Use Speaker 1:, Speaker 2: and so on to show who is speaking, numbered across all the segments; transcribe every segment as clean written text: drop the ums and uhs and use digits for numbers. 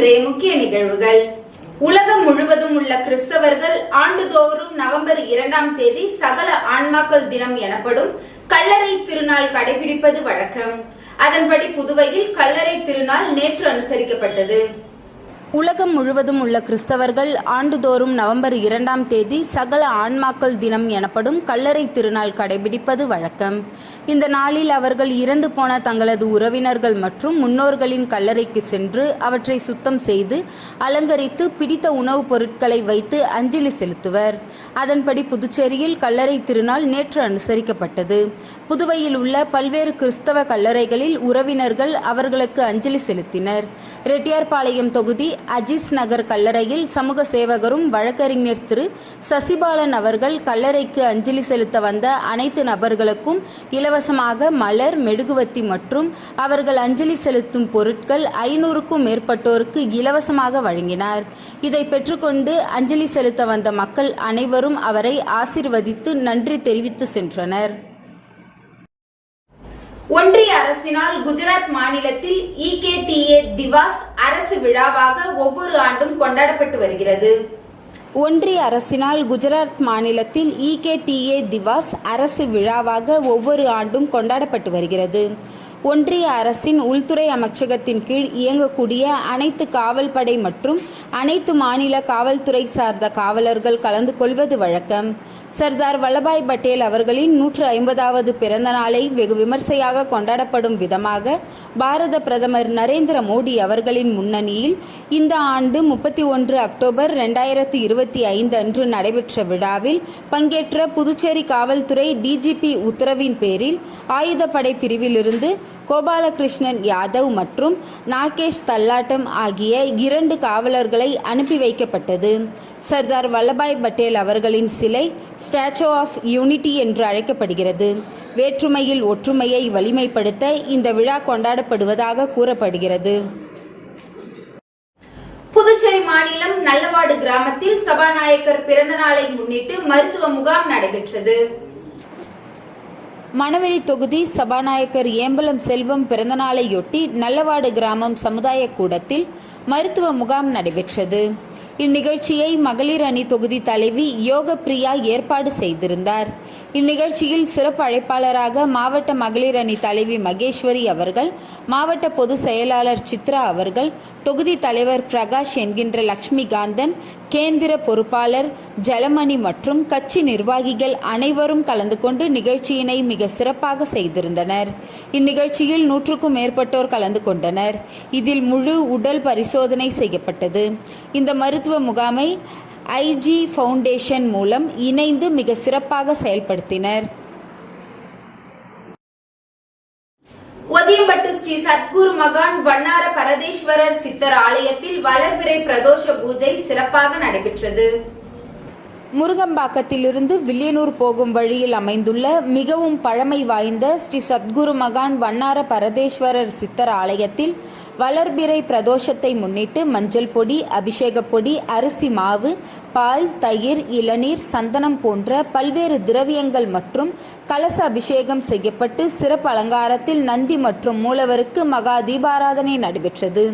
Speaker 1: இன்றைய முக்கிய நிகழ்வுகள். உலகம் முழுவதும் உள்ள கிறிஸ்தவர்கள் ஆண்டுதோறும் நவம்பர் 2ஆம் தேதி சகல ஆன்மாக்கள் தினம் எனப்படும் கல்லறை திருநாள் கடைபிடிப்பது வழக்கம். அதன்படி புதுவையில் கல்லறை திருநாள் நேற்று அனுசரிக்கப்பட்டது. உலகம் முழுவதும் உள்ள கிறிஸ்தவர்கள் ஆண்டுதோறும் நவம்பர் 2ஆம் தேதி சகல ஆன்மாக்கள் தினம் எனப்படும் கல்லறை திருநாள் கடைபிடிப்பது வழக்கம். இந்த நாளில் அவர்கள் இறந்து போன தங்களது உறவினர்கள் மற்றும் முன்னோர்களின் கல்லறைக்கு சென்று அவற்றை சுத்தம் செய்து அலங்கரித்து பிடித்த உணவுப் பொருட்களை வைத்து அஞ்சலி செலுத்துவர். அதன்படி புதுச்சேரியில் கல்லறை திருநாள் நேற்று அனுசரிக்கப்பட்டது. புதுவையில் உள்ள பல்வேறு கிறிஸ்தவ கல்லறைகளில் உறவினர்கள் அவர்களுக்கு அஞ்சலி செலுத்தினர். ரெட்டியார்பாளையம் தொகுதி அஜிஸ் நகர் கல்லறையில் சமூக சேவகரும் வழக்கறிஞர் திரு சசிபாலன் அவர்கள் கல்லறைக்கு அஞ்சலி செலுத்த வந்த அனைத்து நபர்களுக்கும் இலவசமாக மலர், மெழுகுவத்தி மற்றும் அவர்கள் அஞ்சலி செலுத்தும் பொருட்கள் 500க்கும் மேற்பட்டோருக்கு இலவசமாக வழங்கினார். இதை பெற்றுக்கொண்டு அஞ்சலி செலுத்த வந்த மக்கள் அனைவரும் அவரை ஆசீர்வதித்து நன்றி தெரிவித்து சென்றனர். ஒன்றிய அரசினால் குஜராத் மாநிலத்தில் EKTA திவாஸ் அரசு விழாவாக ஒவ்வொரு ஆண்டும் கொண்டாடப்பட்டு வருகிறது. ஒன்றிய அரசினால் குஜராத் மாநிலத்தில் EKTA திவாஸ் அரசு விழாவாக ஒவ்வொரு ஆண்டும் கொண்டாடப்பட்டு வருகிறது. ஒன்றிய அரசின் உள்துறை அமைச்சகத்தின் கீழ் இயங்கக்கூடிய அனைத்து காவல் படை மற்றும் அனைத்து மாநில காவல்துறை சார்ந்த காவலர்கள் கலந்து கொள்வது வழக்கம். சர்தார் வல்லபாய் பட்டேல் அவர்களின் 150வது பிறந்த நாளை வெகு விமர்சையாக கொண்டாடப்படும் விதமாக பாரத பிரதமர் நரேந்திர மோடி அவர்களின் முன்னணியில் இந்த ஆண்டு 31 அக்டோபர் 2025 அன்று நடைபெற்ற விழாவில் பங்கேற்ற புதுச்சேரி காவல்துறை DGP உத்தரவின் பேரில் ஆயுதப்படை பிரிவிலிருந்து கோபாலகிருஷ்ணன் யாதவ் மற்றும் நாகேஷ் தல்லாட்டம் ஆகிய 2 காவலர்களை அனுப்பி வைக்கப்பட்டது. சர்தார் வல்லபாய் பட்டேல் அவர்களின் சிலை ஸ்டாச்சு ஆஃப் யூனிட்டி என்று அழைக்கப்படுகிறது. வேற்றுமையில் ஒற்றுமையை வலிமைப்படுத்த இந்த விழா கொண்டாடப்படுவதாக கூறப்படுகிறது. புதுச்சேரி மாநிலம் நல்லவாடு கிராமத்தில் சபாநாயகர் பிறந்த நாளை முன்னிட்டு மருத்துவ முகாம் நடைபெற்றது. மணவெளி தொகுதி சபாநாயகர் ஏம்பலம் செல்வம் பிறந்தநாளையொட்டி நல்லவாடு கிராமம் சமுதாய கூடத்தில் மருத்துவ முகாம் நடைபெற்றது. இந்நிகழ்ச்சியை மகளிர் அணி தொகுதி தலைவி யோக பிரியா ஏற்பாடு செய்திருந்தார். இந்நிகழ்ச்சியில் சிறப்பு அழைப்பாளராக மாவட்ட மகளிர் அணி தலைவி மகேஸ்வரி அவர்கள், மாவட்ட பொதுச் செயலாளர் சித்ரா அவர்கள், தொகுதி தலைவர் பிரகாஷ் என்கின்ற லட்சுமிகாந்தன், கேந்திர பொறுப்பாளர் ஜலமணி மற்றும் கட்சி நிர்வாகிகள் அனைவரும் கலந்து கொண்டு நிகழ்ச்சியினை மிக சிறப்பாக செய்திருந்தனர். இந்நிகழ்ச்சியில் 100க்கும் மேற்பட்டோர் கலந்து கொண்டனர். இதில் முழு உடல் பரிசோதனை செய்யப்பட்டது. இந்த மருத்துவ முகாமை IG ஃபவுண்டேஷன் மூலம் இணைந்து மிக சிறப்பாக செயல்படுத்தினர். ஒதியம்பட்டு ஸ்ரீ சத்குரு மகான் வண்ணார பரதேஸ்வரர் சித்தர் ஆலயத்தில் வளர்பிறை பிரதோஷ பூஜை சிறப்பாக நடைபெற்றது. முருகம்பாக்கத்திலிருந்து வில்லியனூர் போகும் வழியில் அமைந்துள்ள மிகவும் பழமை வாய்ந்த ஸ்ரீ சத்குரு மகான் வண்ணார பரதேஸ்வரர் சித்தர் ஆலயத்தில் வளர்பிறை பிரதோஷத்தை முன்னிட்டு மஞ்சள் பொடி, அபிஷேக பொடி, அரிசி மாவு, பால், தயிர், இளநீர், சந்தனம் போன்ற பல்வேறு திரவியங்கள் மற்றும் கலச அபிஷேகம் செய்யப்பட்டு சிறப்பு அலங்காரத்தில் நந்தி மற்றும் மூலவருக்கு மகா தீபாராதனை நடைபெற்றது.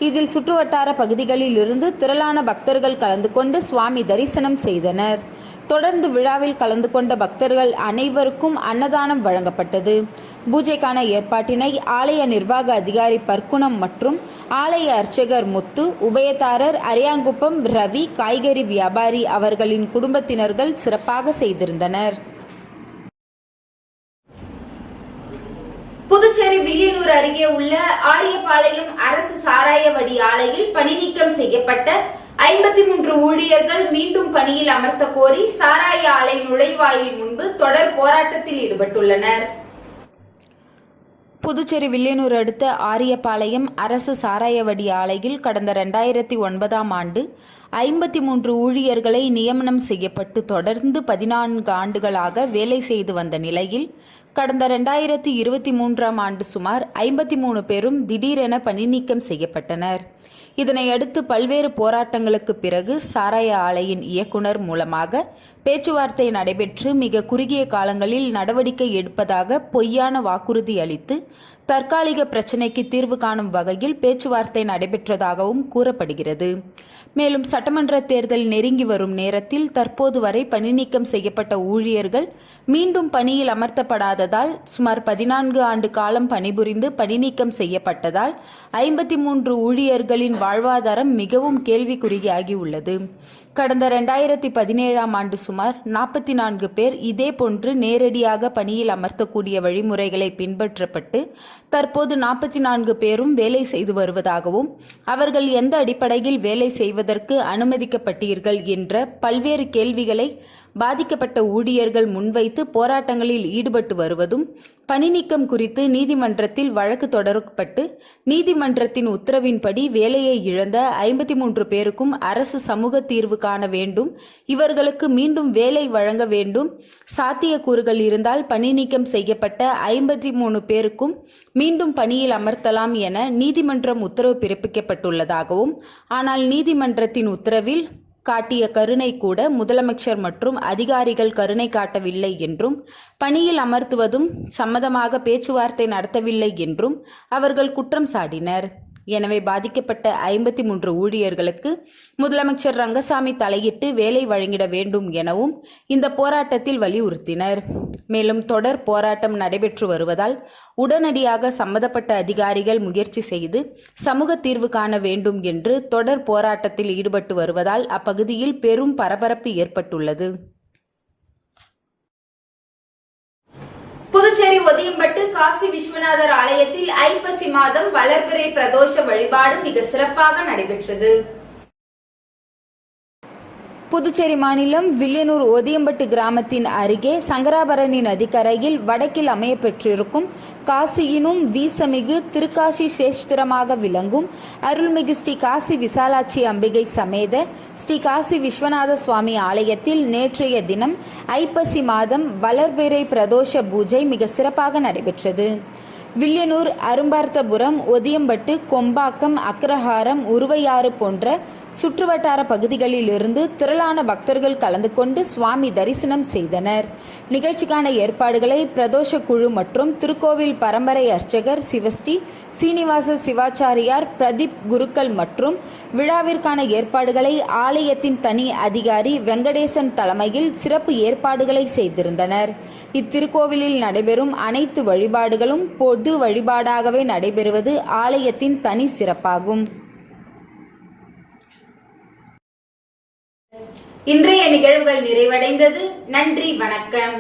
Speaker 1: இதில் சுற்றுவட்டார பகுதிகளில் இருந்து திரளான பக்தர்கள் கலந்து கொண்டு சுவாமி தரிசனம் செய்தனர். தொடர்ந்து விழாவில் கலந்து கொண்ட பக்தர்கள் அனைவருக்கும் அன்னதானம் வழங்கப்பட்டது. பூஜைக்கான ஏற்பாட்டினை ஆலய நிர்வாக அதிகாரி பர்க்குணம் மற்றும் ஆலய அர்ச்சகர் முத்து, உபயதாரர் அரியாங்குப்பம் ரவி, காய்கறி வியாபாரி அவர்களின் குடும்பத்தினர்கள் சிறப்பாக செய்திருந்தனர். புதுச்சேரி வில்லியனூர் அருகே உள்ள ஆரியபாளையம் அரசு சாராய வடி ஆலையில் பணி நீக்கம் செய்யப்பட்ட 53 ஊழியர்கள் மீண்டும் பணியில் அமர்த்த கோரி சாராய ஆலை நுழைவாயில் முன்பு தொடர் போராட்டத்தில் ஈடுபட்டுள்ளனர். புதுச்சேரி வில்லியனூர் அடுத்த ஆரியபாளையம் அரசு சாராயவடி ஆலையில் கடந்த 2009ஆம் ஆண்டு 53 ஊழியர்களை நியமனம் செய்யப்பட்டு தொடர்ந்து 14 ஆண்டுகளாக வேலை செய்து வந்த நிலையில் கடந்த 2023ஆம் ஆண்டு சுமார் 53 பேரும் திடீரென பணி நீக்கம் செய்யப்பட்டனர். இதனையடுத்து பல்வேறு போராட்டங்களுக்கு பிறகு சாராய ஆலையின் இயக்குனர் மூலமாக பேச்சுவார்த்தை நடைபெற்று மிக குறுகிய காலங்களில் நடவடிக்கை எடுப்பதாக பொய்யான வாக்குறுதி அளித்து தற்காலிக பிரச்சினைக்கு தீர்வு காணும் வகையில் பேச்சுவார்த்தை நடைபெற்றதாகவும் கூறப்படுகிறது. மேலும் சட்டமன்ற தேர்தல் நெருங்கி வரும் நேரத்தில் தற்போது வரை பணிநீக்கம் செய்யப்பட்ட ஊழியர்கள் மீண்டும் பணியில் அமர்த்தப்படாததால் சுமார் 14 ஆண்டு காலம் பணிபுரிந்து பணிநீக்கம் செய்யப்பட்டதால் 53 ஊழியர்களின் வாழ்வாதாரம் மிகவும் கேள்விக்குறியாகியுள்ளது. கடந்த 2017ஆம் ஆண்டு சுமார் 44 பேர் இதேபோன்று நேரடியாக பணியில் அமர்த்தக்கூடிய வழிமுறைகளை பின்பற்றப்பட்டு தற்போது 44 பேரும் வேலை செய்து வருவதாகவும் அவர்கள் எந்த அடிப்படையில் வேலை செய்வதற்கு அனுமதிக்கப்பட்டீர்கள் என்ற பல்வேறு கேள்விகளை பாதிக்கப்பட்ட ஊழியர்கள் முன்வைத்து போராட்டங்களில் ஈடுபட்டு வருவதும், பணிநீக்கம் குறித்து நீதிமன்றத்தில் வழக்கு தொடரப்பட்டு நீதிமன்றத்தின் உத்தரவின்படி வேலையை இழந்த 53 பேருக்கும் அரசு சமூக தீர்வு காண வேண்டும், இவர்களுக்கு மீண்டும் வேலை வழங்க வேண்டும், சாத்தியக்கூறுகள் இருந்தால் பணிநீக்கம் செய்யப்பட்ட 53 பேருக்கும் மீண்டும் பணியில் அமர்த்தலாம் என நீதிமன்றம் உத்தரவு பிறப்பிக்கப்பட்டுள்ளதாகவும், ஆனால் நீதிமன்றத்தின் உத்தரவில் காட்டிய கருணை கூட முதலமைச்சர் மற்றும் அதிகாரிகள் கருணை காட்டவில்லை என்றும், பணியில் அமர்த்துவதும் சம்மதமாக பேச்சுவார்த்தை நடத்தவில்லை என்றும் அவர்கள் குற்றம் சாட்டினர். எனவே பாதிக்கப்பட்ட 53 ஊழியர்களுக்கு முதலமைச்சர் ரங்கசாமி தலையிட்டு வேலை வழங்கிட வேண்டும் எனவும் இந்த போராட்டத்தில் வலியுறுத்தினர். மேலும் தொடர் போராட்டம் நடைபெற்று வருவதால் உடனடியாக சம்பந்தப்பட்ட அதிகாரிகள் முயற்சி செய்து சமூக தீர்வு காண வேண்டும் என்று தொடர் போராட்டத்தில் ஈடுபட்டு வருவதால் அப்பகுதியில் பெரும் பரபரப்பு ஏற்பட்டுள்ளது.
Speaker 2: புதுச்சேரி ஒதியம்பட்டு காசி விஸ்வநாதர் ஆலயத்தில் ஐப்பசி மாதம் வளர்பிறை பிரதோஷ வழிபாடு மிக சிறப்பாக நடைபெற்றது.
Speaker 1: புதுச்சேரி மாநிலம் வில்லியனூர் ஒதியம்பட்டு கிராமத்தின் அருகே சங்கராபரணி நதிக்கரையில் வடக்கில் அமைய பெற்றிருக்கும் காசியினும் வீசமிகு திருக்காசி சேஷ்திரமாக விளங்கும் அருள்மிகு ஸ்ரீ காசி விசாலாட்சி அம்பிகை சமேத ஸ்ரீ காசி விஸ்வநாத சுவாமி ஆலயத்தில் நேற்றைய தினம் ஐப்பசி மாதம் வளர்பிறை பிரதோஷ பூஜை மிக சிறப்பாக நடைபெற்றது. வில்லியனூர், அரும்பார்த்தபுரம், ஒதியம்பட்டு, கொம்பாக்கம், அக்ரஹாரம், உருவையாறு போன்ற சுற்றுவட்டார பகுதிகளில் இருந்து திரளான பக்தர்கள் கலந்து கொண்டு சுவாமி தரிசனம் செய்தனர். நிகழ்ச்சிக்கான ஏற்பாடுகளை பிரதோஷ குழு மற்றும் திருக்கோவில் பரம்பரை அர்ச்சகர் சிவஸ்ரீ சீனிவாச சிவாச்சாரியார், பிரதீப் குருக்கள் மற்றும் விழாவிற்கான ஏற்பாடுகளை ஆலயத்தின் தனி அதிகாரி வெங்கடேசன் தலைமையில் சிறப்பு ஏற்பாடுகளை செய்திருந்தனர். இத்திருக்கோவிலில் நடைபெறும் அனைத்து வழிபாடுகளும் பொது வழிபாடாகவே நடைபெறுவது ஆலயத்தின் தனி சிறப்பாகும்.
Speaker 2: இன்றைய நிகழ்வுகள் நிறைவடைந்தது. நன்றி, வணக்கம்.